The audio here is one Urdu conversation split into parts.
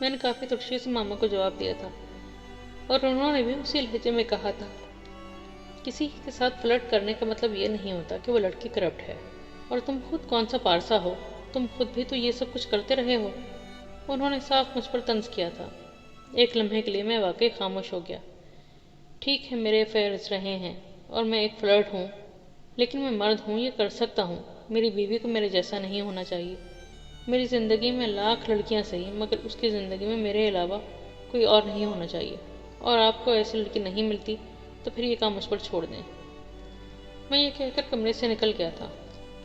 میں نے کافی ترشی سے ماما کو جواب دیا تھا اور انہوں نے بھی اسی لہجے میں کہا تھا، کسی کے ساتھ فلرٹ کرنے کا مطلب یہ نہیں ہوتا کہ وہ لڑکی کرپٹ ہے، اور تم خود کون سا پارسا ہو، تم خود بھی تو یہ سب کچھ کرتے رہے ہو۔ انہوں نے صاف مجھ پر طنز کیا تھا۔ ایک لمحے کے لیے میں واقعی خاموش ہو گیا۔ ٹھیک ہے، میرے افیئرز رہے ہیں اور میں ایک فلرٹ ہوں، لیکن میں مرد ہوں، یہ کر سکتا ہوں۔ میری بیوی کو میرے جیسا نہیں ہونا چاہیے۔ میری زندگی میں لاکھ لڑکیاں صحیح، مگر اس کی زندگی میں میرے علاوہ کوئی اور نہیں ہونا چاہیے، اور آپ کو ایسی لڑکی نہیں ملتی تو پھر یہ کام مجھ پر چھوڑ دیں۔ میں یہ کہہ کر کمرے سے نکل گیا تھا۔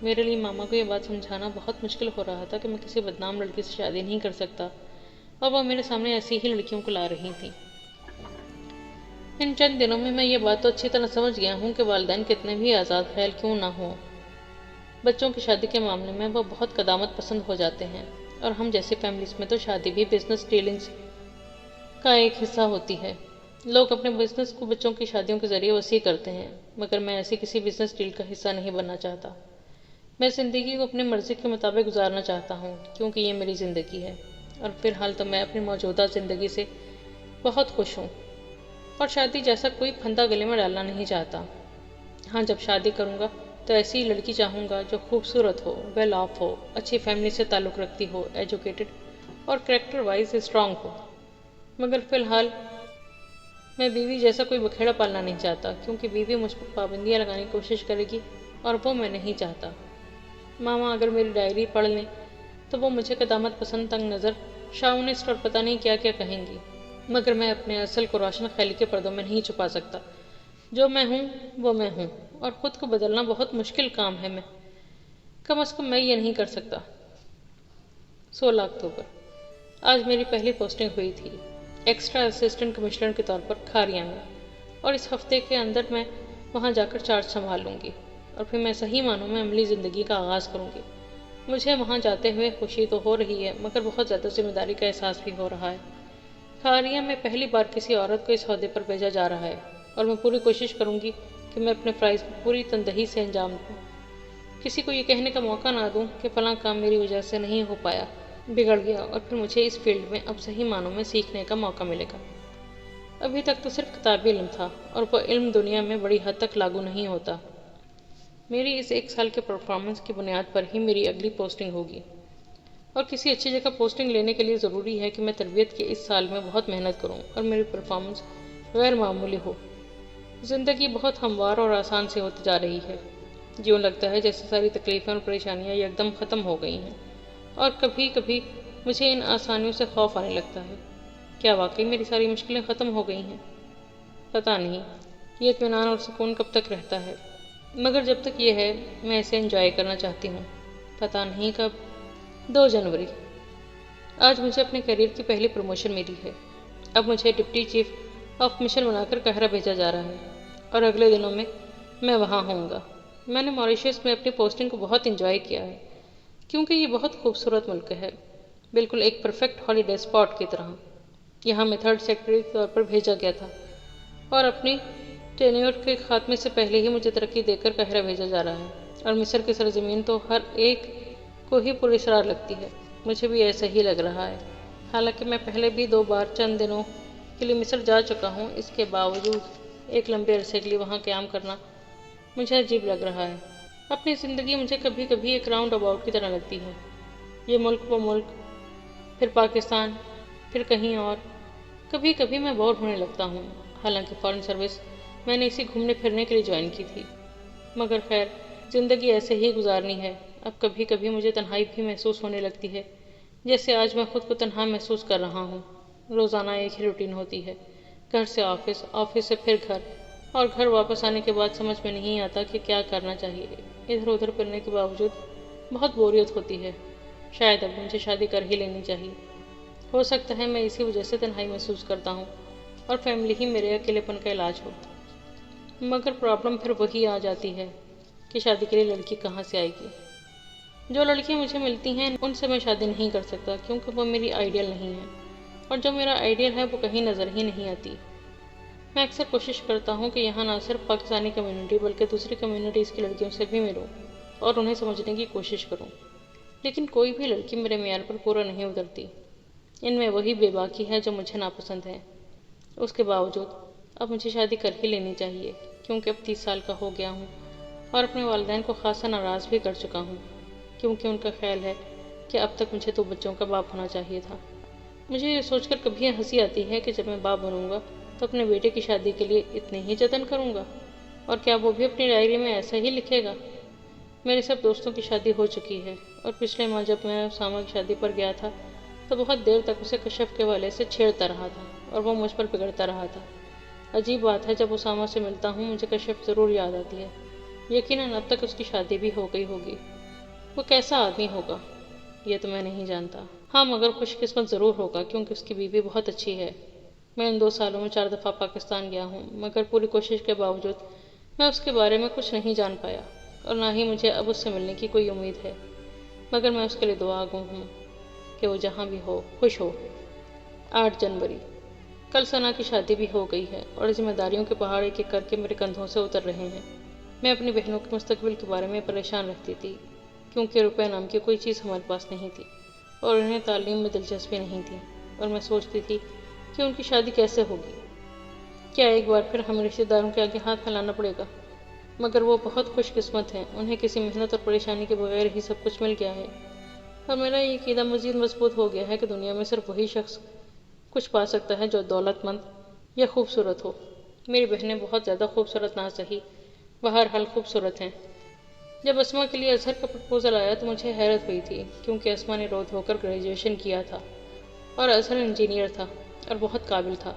میرے لیے ماما کو یہ بات سمجھانا بہت مشکل ہو رہا تھا کہ میں کسی بدنام لڑکی سے شادی نہیں کر سکتا، اور وہ میرے سامنے ایسی ہی لڑکیوں کو لا رہی تھیں۔ ان چند دنوں میں یہ بات تو اچھی طرح سمجھ گیا ہوں کہ والدین کتنے بھی آزاد خیال کیوں نہ ہوں، بچوں کی شادی کے معاملے میں وہ بہت قدامت پسند ہو جاتے ہیں، اور ہم جیسی فیملیز میں تو شادی بھی بزنس ڈیلنگز کا ایک حصہ ہوتی ہے۔ لوگ اپنے بزنس کو بچوں کی شادیوں کے ذریعے وسیع کرتے ہیں، مگر میں ایسی کسی بزنس ڈیل کا حصہ نہیں بننا چاہتا۔ میں زندگی کو اپنی مرضی کے مطابق گزارنا چاہتا ہوں، کیونکہ یہ میری زندگی ہے، اور فی الحال تو میں اپنی موجودہ زندگی سے بہت خوش ہوں، اور شادی جیسا کوئی پھندا گلے میں ڈالنا نہیں چاہتا۔ ہاں، جب شادی کروں گا تو ایسی ہی لڑکی چاہوں گا جو خوبصورت ہو، ویل آف ہو، اچھی فیملی سے تعلق رکھتی ہو، ایجوکیٹڈ اور کریکٹر وائز اسٹرانگ ہو۔ مگر فی الحال میں بیوی جیسا کوئی بکھیڑا پالنا نہیں چاہتا، کیونکہ بیوی مجھ پر پابندیاں لگانے کی کوشش کرے گی، اور وہ میں نہیں چاہتا۔ ماما اگر میری ڈائری پڑھ لیں تو وہ مجھے قدامت پسند، تنگ نظر، شاونسٹ اور پتہ نہیں کیا کیا کہیں گی، مگر میں اپنے اصل کو روشن خیالی کے پردوں میں نہیں چھپا سکتا۔ جو میں ہوں وہ میں ہوں، اور خود کو بدلنا بہت مشکل کام ہے۔ میں کم از کم میں یہ نہیں کر سکتا۔ 16 اکتوبر آج میری پہلی پوسٹنگ ہوئی تھی، ایکسٹرا اسسٹنٹ کمشنر کے طور پر کھاریا میں، اور اس ہفتے کے اندر میں وہاں جا کر چارج سنبھال لوں گی، اور پھر میں صحیح معنوں میں عملی زندگی کا آغاز کروں گی۔ مجھے وہاں جاتے ہوئے خوشی تو ہو رہی ہے، مگر بہت زیادہ ذمہ داری کا احساس بھی ہو رہا ہے۔ کھاریا میں پہلی بار کسی عورت کو اس عہدے پر بھیجا جا رہا ہے، اور میں پوری کوشش کروں گی کہ میں اپنے فرائض کو پوری تندہی سے انجام دوں۔ کسی کو یہ کہنے کا موقع نہ دوں کہ فلاں کام میری وجہ سے نہیں ہو پایا، بگڑ گیا، اور پھر مجھے اس فیلڈ میں اب صحیح معنوں میں سیکھنے کا موقع ملے گا۔ ابھی تک تو صرف کتابی علم تھا، اور وہ علم دنیا میں بڑی حد تک لاگو نہیں ہوتا۔ میری اس 1 سال کے پرفارمنس کی بنیاد پر ہی میری اگلی پوسٹنگ ہوگی، اور کسی اچھی جگہ پوسٹنگ لینے کے لیے ضروری ہے کہ میں تربیت کے اس سال میں بہت محنت کروں اور میری پرفارمنس غیر معمولی ہو۔ زندگی بہت ہموار اور آسان سے ہوتی جا رہی ہے۔ یوں لگتا ہے جیسے ساری تکلیفیں اور پریشانیاں یکدم ختم ہو گئی ہیں، اور کبھی کبھی مجھے ان آسانیوں سے خوف آنے لگتا ہے۔ کیا واقعی میری ساری مشکلیں ختم ہو گئی ہیں؟ پتہ نہیں یہ اطمینان اور سکون کب تک رہتا ہے، مگر جب تک یہ ہے میں اسے انجوائے کرنا چاہتی ہوں۔ پتہ نہیں کب۔ 2 جنوری آج مجھے اپنے کیریئر کی پہلی پروموشن ملی ہے۔ اب مجھے ڈپٹی چیف آف مشن بنا کر قاہرہ بھیجا جا رہا ہے، اور اگلے دنوں میں وہاں ہوں گا۔ میں نے موریشیس میں اپنی پوسٹنگ کو بہت انجوائے کیا ہے، کیونکہ یہ بہت خوبصورت ملک ہے، بالکل ایک پرفیکٹ ہالیڈے اسپاٹ کی طرح۔ یہاں میں 3rd سیکرٹری کے طور پر بھیجا گیا تھا، اور اپنی ٹینیور کے خاتمے سے پہلے ہی مجھے ترقی دے کر قاہرہ بھیجا جا رہا ہے، اور مصر کی سرزمین تو ہر ایک کو ہی پراسرار لگتی ہے۔ مجھے بھی ایسا ہی لگ رہا ہے، حالانکہ میں پہلے بھی 2 بار چند دنوں کے لیے مصر جا چکا ہوں۔ اس کے باوجود ایک لمبے عرصے کے لیے وہاں قیام کرنا مجھے عجیب لگ رہا ہے۔ اپنی زندگی مجھے کبھی کبھی ایک راؤنڈ اباؤٹ کی طرح لگتی ہے، یہ ملک وہ ملک، پھر پاکستان، پھر کہیں اور۔ کبھی کبھی میں بور ہونے لگتا ہوں، حالانکہ فارن سروس میں نے اسی گھومنے پھرنے کے لیے جوائن کی تھی، مگر خیر زندگی ایسے ہی گزارنی ہے۔ اب کبھی کبھی مجھے تنہائی بھی محسوس ہونے لگتی ہے، جیسے آج میں خود کو تنہا محسوس کر رہا ہوں۔ روزانہ ایک ہی روٹین ہوتی ہے، گھر سے آفس، آفس سے پھر گھر، اور گھر واپس آنے کے بعد سمجھ میں نہیں آتا کہ کیا کرنا چاہیے۔ ادھر ادھر پھرنے کے باوجود بہت بوریت ہوتی ہے۔ شاید اب مجھے شادی کر ہی لینی چاہیے۔ ہو سکتا ہے میں اسی وجہ سے تنہائی محسوس کرتا ہوں، اور فیملی ہی میرے اکیلے پن کا علاج ہو۔ مگر پرابلم پھر وہی آ جاتی ہے کہ شادی کے لیے لڑکی کہاں سے آئے گی۔ جو لڑکیاں مجھے ملتی ہیں ان سے میں شادی نہیں کر سکتا، کیونکہ وہ میری آئیڈیل نہیں ہے، اور جو میرا آئیڈیل ہے وہ کہیں نظر ہی نہیں آتی۔ میں اکثر کوشش کرتا ہوں کہ یہاں نہ صرف پاکستانی کمیونٹی بلکہ دوسری کمیونٹیز کی لڑکیوں سے بھی ملوں اور انہیں سمجھنے کی کوشش کروں، لیکن کوئی بھی لڑکی میرے معیار پر پورا نہیں اترتی۔ ان میں وہی بے باکی ہے جو مجھے ناپسند ہے۔ اس کے باوجود اب مجھے شادی کر ہی لینی چاہیے، کیونکہ اب 30 سال کا ہو گیا ہوں اور اپنے والدین کو خاصا ناراض بھی کر چکا ہوں، کیونکہ ان کا خیال ہے کہ اب تک مجھے 2 بچوں کا باپ ہونا چاہیے تھا۔ مجھے یہ سوچ کر کبھی ہنسی آتی ہے کہ جب میں باپ بنوں گا تو اپنے بیٹے کی شادی کے لیے اتنے ہی جتن کروں گا، اور کیا وہ بھی اپنی ڈائری میں ایسا ہی لکھے گا؟ میرے سب دوستوں کی شادی ہو چکی ہے، اور پچھلے ماہ جب میں اسامہ کی شادی پر گیا تھا تو بہت دیر تک اسے کشف کے والے سے چھیڑتا رہا تھا اور وہ مجھ پر بگڑتا رہا تھا۔ عجیب بات ہے، جب اسامہ سے ملتا ہوں مجھے کشف ضرور یاد آتی ہے۔ یقیناً اب تک اس کی شادی بھی ہو گئی ہوگی۔ وہ کیسا آدمی ہوگا یہ تو میں نہیں جانتا، ہاں مگر خوش قسمت ضرور ہوگا، کیونکہ اس کی بیوی بہت اچھی ہے۔ میں ان 2 سالوں میں 4 دفعہ پاکستان گیا ہوں، مگر پوری کوشش کے باوجود میں اس کے بارے میں کچھ نہیں جان پایا، اور نہ ہی مجھے اب اس سے ملنے کی کوئی امید ہے، مگر میں اس کے لیے دعا گو ہوں کہ وہ جہاں بھی ہو خوش ہو۔ 8 جنوری، کل ثنا کی شادی بھی ہو گئی ہے اور ذمہ داریوں کے پہاڑ ایک ایک کر کے میرے کندھوں سے اتر رہے ہیں۔ میں اپنی بہنوں کے مستقبل کے بارے میں پریشان رہتی تھی، کیونکہ روپے نام کی کوئی چیز ہمارے پاس نہیں تھی اور انہیں تعلیم میں دلچسپی نہیں تھی، اور میں سوچتی تھی کہ ان کی شادی کیسے ہوگی۔ کیا ایک بار پھر ہمیں رشتہ داروں کے آگے ہاتھ پھیلانا پڑے گا؟ مگر وہ بہت خوش قسمت ہیں، انہیں کسی محنت اور پریشانی کے بغیر ہی سب کچھ مل گیا ہے، اور میرا یہ عقیدہ مزید مضبوط ہو گیا ہے کہ دنیا میں صرف وہی شخص کچھ پا سکتا ہے جو دولت مند یا خوبصورت ہو۔ میری بہنیں بہت زیادہ خوبصورت نہ سہی، بہرحال خوبصورت ہیں۔ جب اسما کے لیے اظہر کا پرپوزل آیا تو مجھے حیرت ہوئی تھی، کیونکہ اسما نے رو دھو کر گریجویشن کیا تھا اور اظہر انجینئر تھا اور بہت قابل تھا۔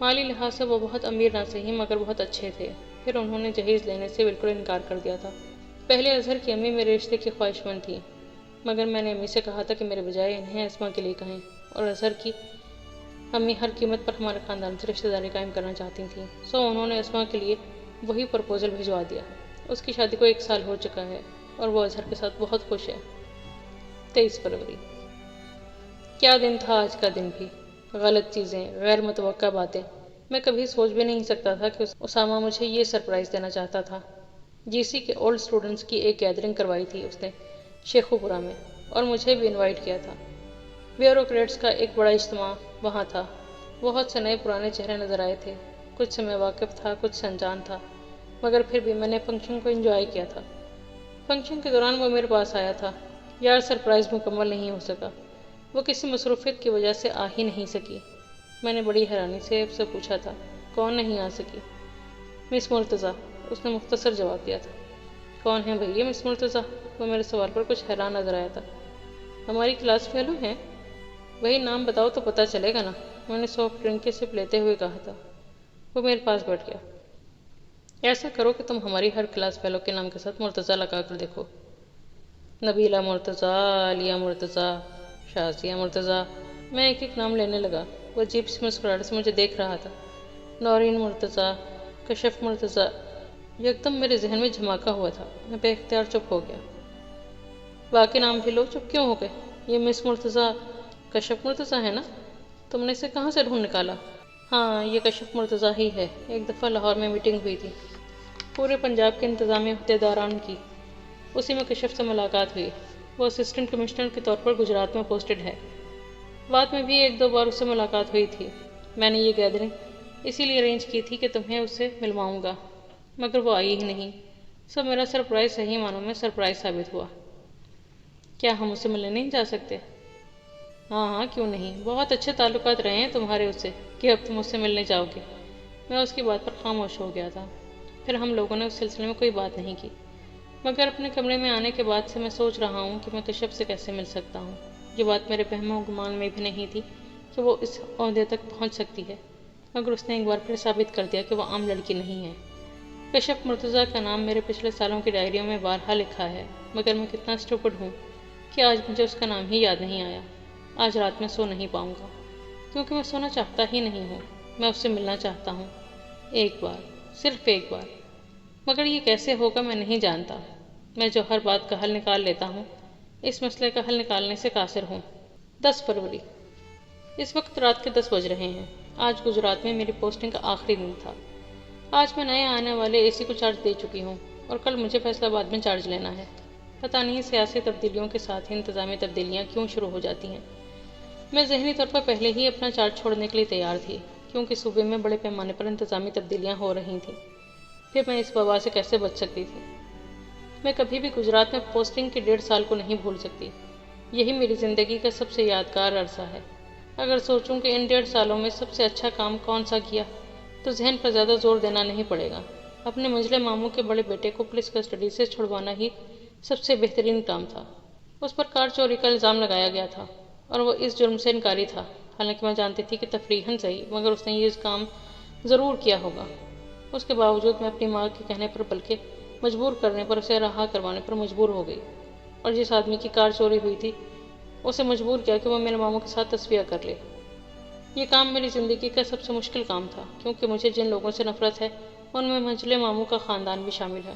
مالی لحاظ سے وہ بہت امیر نہ سہی مگر بہت اچھے تھے۔ پھر انہوں نے جہیز لینے سے بالکل انکار کر دیا تھا۔ پہلے اظہر کی امی میرے رشتے کی خواہش مند تھی، مگر میں نے امی سے کہا تھا کہ میرے بجائے انہیں اسما کے لیے کہیں، اور اظہر کی امی ہر قیمت پر ہمارے خاندان سے رشتہ داری قائم کرنا چاہتی تھیں، سو انہوں نے اسما کے لیے وہی پرپوزل بھجوا دیا۔ اس کی شادی کو 1 سال ہو چکا ہے اور وہ اظہر کے ساتھ بہت خوش ہے۔ 23 فروری، کیا دن تھا آج کا دن بھی! غلط چیزیں، غیر متوقع باتیں۔ میں کبھی سوچ بھی نہیں سکتا تھا کہ اسامہ مجھے یہ سرپرائز دینا چاہتا تھا۔ جی سی کے اولڈ اسٹوڈنٹس کی ایک گیدرنگ کروائی تھی اس نے شیخو پورہ میں، اور مجھے بھی انوائٹ کیا تھا۔ بیوروکریٹس کا ایک بڑا اجتماع وہاں تھا۔ بہت سے نئے پرانے چہرے نظر آئے تھے، کچھ سے میں واقف تھا، کچھ سے انجان تھا، مگر پھر بھی میں نے فنکشن کو انجوائے کیا تھا۔ فنکشن کے دوران وہ میرے پاس آیا تھا۔ یار سرپرائز مکمل نہیں ہو سکا، وہ کسی مصروفیت کی وجہ سے آ ہی نہیں سکی۔ میں نے بڑی حیرانی سے اس سے پوچھا تھا، کون نہیں آ سکی؟ مس مرتضیٰ، اس نے مختصر جواب دیا تھا۔ کون ہے بھئی مس مرتضیٰ؟ وہ میرے سوال پر کچھ حیران نظر آیا تھا۔ ہماری کلاس فیلو ہیں۔ وہی نام بتاؤ تو پتہ چلے گا نا، میں نے سافٹ ڈرنک کی سپ لیتے ہوئے کہا تھا۔ وہ میرے پاس بیٹھ گیا۔ ایسا کرو کہ تم ہماری ہر کلاس فیلو کے نام کے ساتھ مرتضیٰ لگا کر دیکھو۔ نبیلہ مرتضیٰ، عالیہ مرتضیٰ، شازیہ مرتضیٰ۔ میں ایک ایک نام لینے لگا۔ وہ عجیب سی مسکراہٹ سے مجھے دیکھ رہا تھا۔ نورین مرتضیٰ، کشف مرتضیٰ۔ یکدم میرے ذہن میں جھماکا ہوا تھا، میں بے اختیار چپ ہو گیا۔ باقی نام بھی لو، چپ کیوں ہو گئے؟ یہ مس مرتضیٰ کشف مرتضیٰ ہے نا؟ تم نے اسے کہاں سے ڈھونڈ نکالا؟ ہاں، یہ کشف مرتضیٰ ہی ہے۔ ایک دفعہ لاہور میں میٹنگ ہوئی تھی پورے پنجاب کے انتظامی عہدیداران کی، اسی میں کشف سے ملاقات ہوئی۔ وہ اسسٹنٹ کمشنر کے طور پر گجرات میں پوسٹڈ ہے۔ بعد میں بھی 1-2 بار اس سے ملاقات ہوئی تھی۔ میں نے یہ گیدرنگ اسی لیے ارینج کی تھی کہ تمہیں اس سے ملواؤں گا، مگر وہ آئی ہی نہیں۔ سب میرا سرپرائز صحیح معنوں میں سرپرائز ثابت ہوا۔ کیا ہم اسے ملنے نہیں جا سکتے؟ ہاں ہاں، کیوں نہیں، بہت اچھے تعلقات رہے ہیں تمہارے اس سے کہ اب تم اس سے ملنے جاؤ گے۔ میں اس کی بات پر خاموش ہو گیا تھا۔ پھر ہم لوگوں نے اس سلسلے میں کوئی بات نہیں کی، مگر اپنے کمرے میں آنے کے بعد سے میں سوچ رہا ہوں کہ میں کشف سے کیسے مل سکتا ہوں۔ یہ بات میرے وہم و گمان میں بھی نہیں تھی کہ وہ اس عہدے تک پہنچ سکتی ہے، مگر اس نے ایک بار پھر ثابت کر دیا کہ وہ عام لڑکی نہیں ہے۔ کشف مرتضیٰ کا نام میرے پچھلے سالوں کی ڈائریوں میں بارہا لکھا ہے، مگر میں کتنا اسٹوپڈ ہوں کہ آج مجھے اس کا نام ہی یاد نہیں آیا۔ آج رات میں سو نہیں پاؤں گا، کیونکہ میں سونا چاہتا ہی نہیں ہوں۔ میں اس سے ملنا چاہتا ہوں، ایک بار، صرف ایک بار، مگر یہ کیسے ہوگا میں نہیں جانتا۔ میں جو ہر بات کا حل نکال لیتا ہوں، اس مسئلے کا حل نکالنے سے قاصر ہوں۔ 10 فروری، اس وقت رات کے 10 بج رہے ہیں۔ آج گجرات میں میری پوسٹنگ کا آخری دن تھا۔ آج میں نئے آنے والے اے سی کو چارج دے چکی ہوں اور کل مجھے فیصلہ آباد میں چارج لینا ہے۔ پتہ نہیں سیاسی تبدیلیوں کے ساتھ ہی انتظامی تبدیلیاں کیوں شروع ہو جاتی ہیں۔ میں ذہنی طور پر پہلے ہی اپنا چارج چھوڑنے کے لیے تیار تھی، کیونکہ صوبے میں بڑے پیمانے پر انتظامی تبدیلیاں ہو رہی تھیں۔ پھر میں اس وبا سے کیسے بچ سکتی تھی؟ میں کبھی بھی گجرات میں پوسٹنگ کے 1.5 سال کو نہیں بھول سکتی۔ یہی میری زندگی کا سب سے یادگار عرصہ ہے۔ اگر سوچوں کہ ان 1.5 سالوں میں سب سے اچھا کام کون سا کیا، تو ذہن پر زیادہ زور دینا نہیں پڑے گا۔ اپنے منجلے ماموں کے بڑے بیٹے کو پولیس کسٹڈی سے چھڑوانا ہی سب سے بہترین کام تھا۔ اس پر کار چوری کا الزام لگایا گیا تھا اور وہ اس جرم سے انکاری تھا، حالانکہ میں جانتی تھی کہ تفریحاً صحیح مگر اس نے یہ کام ضرور کیا ہوگا۔ اس کے باوجود میں اپنی ماں کے کہنے پر بلکہ مجبور کرنے پر اسے رہا کروانے پر مجبور ہو گئی، اور جس آدمی کی کار چوری ہوئی تھی اسے مجبور کیا کہ وہ میرے ماموں کے ساتھ تصفیہ کر لے۔ یہ کام میری زندگی کا سب سے مشکل کام تھا، کیونکہ مجھے جن لوگوں سے نفرت ہے ان میں منجلے ماموں کا خاندان بھی شامل ہے۔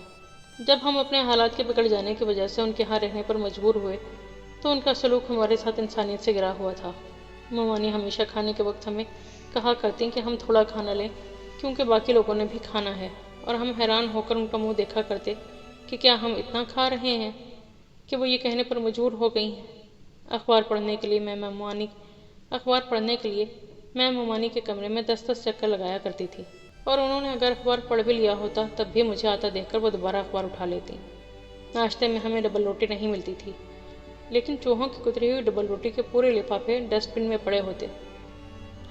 جب ہم اپنے حالات کے بگڑ جانے کی وجہ سے ان کے ہاں رہنے پر مجبور ہوئے تو ان کا سلوک ہمارے ساتھ انسانیت سے گرا ہوا تھا۔ ممانی ہمیشہ کھانے کے وقت ہمیں کہا کرتی کہ ہم تھوڑا کھانا لیں کیونکہ باقی لوگوں نے بھی کھانا ہے، اور ہم حیران ہو کر ان کا منہ دیکھا کرتے کہ کیا ہم اتنا کھا رہے ہیں کہ وہ یہ کہنے پر مجبور ہو گئی ہیں۔ اخبار پڑھنے کے لیے میں ممانی کے کمرے میں 10 چکر لگایا کرتی تھی، اور انہوں نے اگر اخبار پڑھ بھی لیا ہوتا تب بھی مجھے آتا دیکھ کر وہ دوبارہ اخبار اٹھا لیتی۔ ناشتے میں ہمیں ڈبل روٹی نہیں ملتی تھی، لیکن چوہوں کی کتری ہوئی ڈبل روٹی کے پورے لفافے ڈسٹ بن میں پڑے ہوتے۔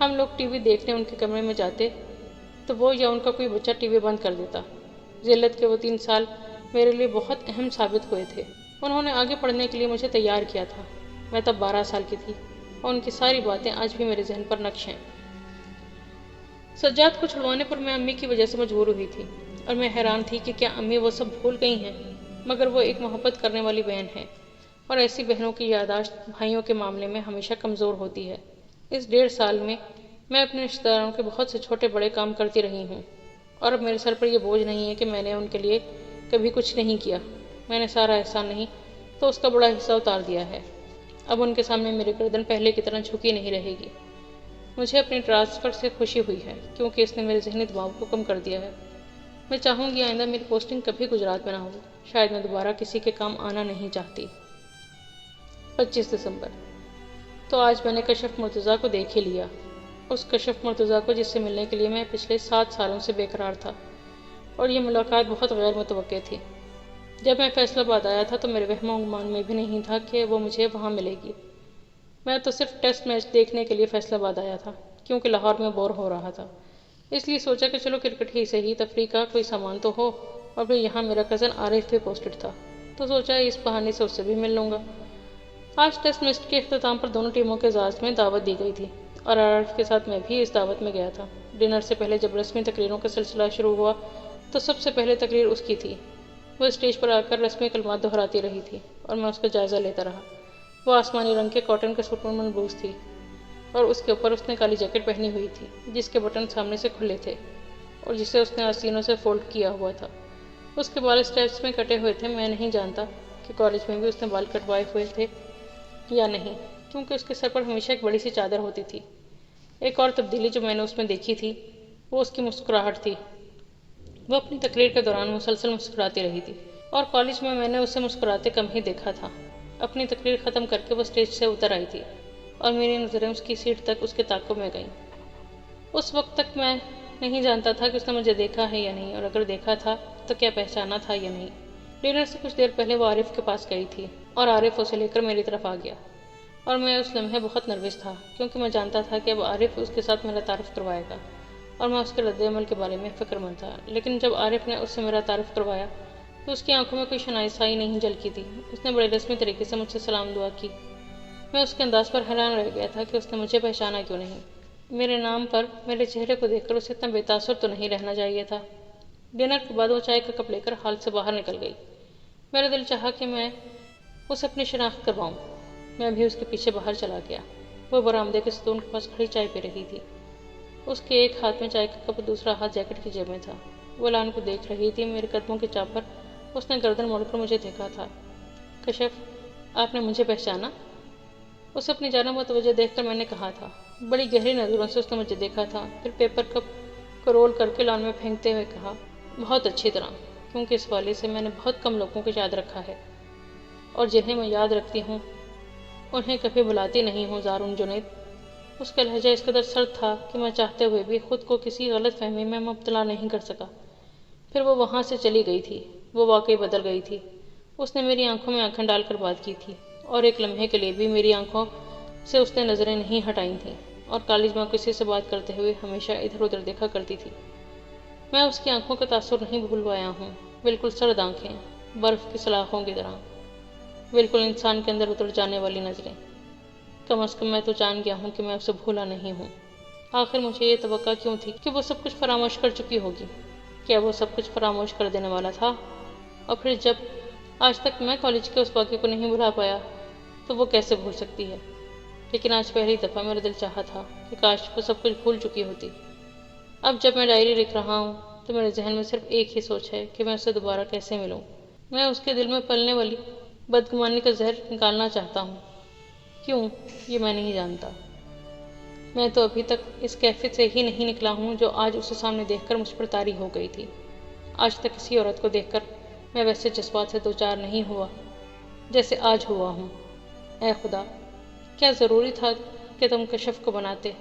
ہم لوگ ٹی وی دیکھنے ان کے کمرے میں جاتے تو وہ یا ان کا کوئی بچہ ٹی وی بند کر دیتا۔ ذلت کے وہ 3 سال میرے لیے بہت اہم ثابت ہوئے تھے۔ انہوں نے آگے پڑھنے کے لیے مجھے تیار کیا تھا۔ میں تب 12 سال کی تھی اور ان کی ساری باتیں آج بھی میرے ذہن پر نقش ہیں۔ سجاد کو چھڑوانے پر میں امی کی وجہ سے مجبور ہوئی تھی، اور میں حیران تھی کہ کیا امی وہ سب بھول گئی ہیں، مگر وہ ایک محبت کرنے والی بہن ہے، اور ایسی بہنوں کی یادداشت بھائیوں کے معاملے میں ہمیشہ کمزور ہوتی ہے۔ اس 1.5 سال میں اپنے رشتہ داروں کے بہت سے چھوٹے بڑے کام کرتی رہی ہوں، اور اب میرے سر پر یہ بوجھ نہیں ہے کہ میں نے ان کے لیے کبھی کچھ نہیں کیا۔ میں نے سارا احسان نہیں تو اس کا بڑا حصہ اتار دیا ہے۔ اب ان کے سامنے میری گردن پہلے کی طرح جھکی نہیں رہے گی۔ مجھے اپنی ٹرانسفر سے خوشی ہوئی ہے، کیونکہ اس نے میرے ذہنی دباؤ کو کم کر دیا ہے۔ میں چاہوں گی آئندہ میری پوسٹنگ کبھی گجرات میں نہ ہو۔ شاید میں دوبارہ کسی کے کام آنا نہیں چاہتی۔ 25 دسمبر۔ تو آج میں نے کشف مرتضیٰ کو دیکھ ہی لیا، اس کشف مرتضیٰ کو جس سے ملنے کے لیے میں پچھلے 7 سالوں سے بے قرار تھا، اور یہ ملاقات بہت غیر متوقع تھی۔ جب میں فیصل آباد آیا تھا تو میرے وہم و گمان میں بھی نہیں تھا کہ وہ مجھے وہاں ملے گی۔ میں تو صرف ٹیسٹ میچ دیکھنے کے لیے فیصل آباد آیا تھا، کیونکہ لاہور میں بور ہو رہا تھا۔ اس لیے سوچا کہ چلو کرکٹ ہی سے ہی تفریح کا کوئی سامان تو ہو، اور پھر یہاں میرا کزن عارف بھی پوسٹڈ تھا تو سوچا اس بہانے سے اس سے بھی مل لوں گا۔ آج ٹیسٹ میچ کے اختتام پر دونوں ٹیموں کے اعزاز میں دعوت دی گئی تھی، اور عارف کے ساتھ میں بھی اس دعوت میں گیا تھا۔ ڈنر سے پہلے جب رسمی تقریروں کا سلسلہ شروع ہوا تو سب سے پہلے تقریر اس کی تھی۔ وہ اسٹیج پر آ کر رسمی کلمات دہراتی رہی تھی اور میں اس کا جائزہ لیتا رہا۔ وہ آسمانی رنگ کے کاٹن کے سوٹ میں ملبوس تھی، اور اس کے اوپر اس نے کالی جیکٹ پہنی ہوئی تھی جس کے بٹن سامنے سے کھلے تھے اور جسے اس نے آستینوں سے فولڈ کیا ہوا تھا۔ اس کے بال اسٹیپس میں کٹے ہوئے تھے۔ میں نہیں جانتا کہ کالج میں بھی اس نے بال کٹوائے ہوئے تھے یا نہیں، کیونکہ اس کے سر پر ہمیشہ ایک بڑی سی چادر ہوتی تھی۔ ایک اور تبدیلی جو میں نے اس میں دیکھی تھی وہ اس کی مسکراہٹ تھی۔ وہ اپنی تقریر کے دوران مسلسل مسکراتی رہی تھی، اور کالج میں نے اسے مسکراتے کم ہی دیکھا تھا۔ اپنی تقریر ختم کر کے وہ اسٹیج سے اتر آئی تھی اور میری نظریں اس کی سیٹ تک اس کے تعاقب میں گئیں۔ اس وقت تک میں نہیں جانتا تھا کہ اس نے مجھے دیکھا ہے یا نہیں، اور اگر دیکھا تھا تو کیا پہچانا تھا یا نہیں۔ ڈنر سے کچھ دیر پہلے وہ عارف کے پاس گئی تھی اور عارف اسے لے کر میری طرف آ گیا، اور میں اس لمحے بہت نروس تھا، کیونکہ میں جانتا تھا کہ اب عارف اس کے ساتھ میرا تعارف کروائے گا، اور میں اس کے رد عمل کے بارے میں فکر مند تھا۔ لیکن جب عارف نے اس سے میرا تعارف کروایا تو اس کی آنکھوں میں کوئی شناسائی نہیں جھلکی تھی۔ اس نے بڑے رسمی طریقے سے مجھ سے سلام دعا کی۔ میں اس کے انداز پر حیران رہ گیا تھا کہ اس نے مجھے پہچانا کیوں نہیں۔ میرے نام پر میرے چہرے کو دیکھ کر اسے اتنا بے تاثر تو نہیں رہنا چاہیے تھا۔ ڈنر کے بعد وہ چائے کا کپ لے کر ہال سے باہر نکل گئی۔ میرا دل چاہا کہ میں اسے اپنی شناخت کرواؤں۔ میں بھی اس کے پیچھے باہر چلا گیا۔ وہ برآمدے کے ستون کے پاس کھڑی چائے پی رہی تھی۔ اس کے ایک ہاتھ میں چائے کا کپ، دوسرا ہاتھ جیکٹ کی جیب میں تھا۔ وہ لان کو دیکھ رہی تھی۔ میرے قدموں کے چاپ پر اس نے گردن موڑ کر مجھے دیکھا تھا۔ کشف، آپ نے مجھے پہچانا؟ اسے اپنی جانب متوجہ دیکھ کر میں نے کہا تھا۔ بڑی گہری نظروں سے اس نے مجھے دیکھا تھا، پھر پیپر کپ کو رول کر کے لان میں پھینکتے ہوئے کہا، بہت اچھی طرح، کیونکہ اس حوالے سے میں نے بہت کم لوگوں کو یاد رکھا ہے، اور جنہیں میں یاد رکھتی ہوں انہیں کبھی بھلاتی نہیں ہوں زارون جنید۔ اس کا لہجہ اس قدر سرد تھا کہ میں چاہتے ہوئے بھی خود کو کسی غلط فہمی میں مبتلا نہیں کر سکا۔ پھر وہ وہاں سے چلی گئی تھی۔ وہ واقعی بدل گئی تھی۔ اس نے میری آنکھوں میں آنکھیں ڈال کر بات کی تھی، اور ایک لمحے کے لیے بھی میری آنکھوں سے اس نے نظریں نہیں ہٹائیں تھیں، اور کالج میں کسی سے بات کرتے ہوئے ہمیشہ ادھر ادھر دیکھا کرتی تھی۔ میں اس کی آنکھوں کا تاثر نہیں بھول پایا ہوں۔ بالکل سرد آنکھیں، برف کی سلاخوں کی طرح، بالکل انسان کے اندر اتر جانے والی نظریں۔ کم از کم میں تو جان گیا ہوں کہ میں اسے بھولا نہیں ہوں۔ آخر مجھے یہ توقع کیوں تھی کہ وہ سب کچھ فراموش کر چکی ہوگی؟ کیا وہ سب کچھ فراموش کر دینے والا تھا؟ اور پھر جب آج تک میں کالج کے اس واقعے کو نہیں بھلا پایا تو وہ کیسے بھول سکتی ہے؟ لیکن آج پہلی دفعہ میرا دل چاہا تھا کہ کاش وہ سب کچھ بھول چکی ہوتی۔ اب جب میں ڈائری لکھ رہا ہوں تو میرے ذہن میں صرف ایک ہی سوچ ہے کہ میں اسے دوبارہ کیسے ملوں۔ میں اس کے دل میں پلنے والی بدگمانی کا زہر نکالنا چاہتا ہوں۔ کیوں؟ یہ میں نہیں جانتا۔ میں تو ابھی تک اس کیفے سے ہی نہیں نکلا ہوں جو آج اسے سامنے دیکھ کر مجھ پر طاری ہو گئی تھی۔ آج تک کسی عورت کو دیکھ کر میں ویسے جذبات سے دوچار نہیں ہوا جیسے آج ہوا ہوں۔ اے خدا، کیا ضروری تھا کہ تم کشف کو بناتے؟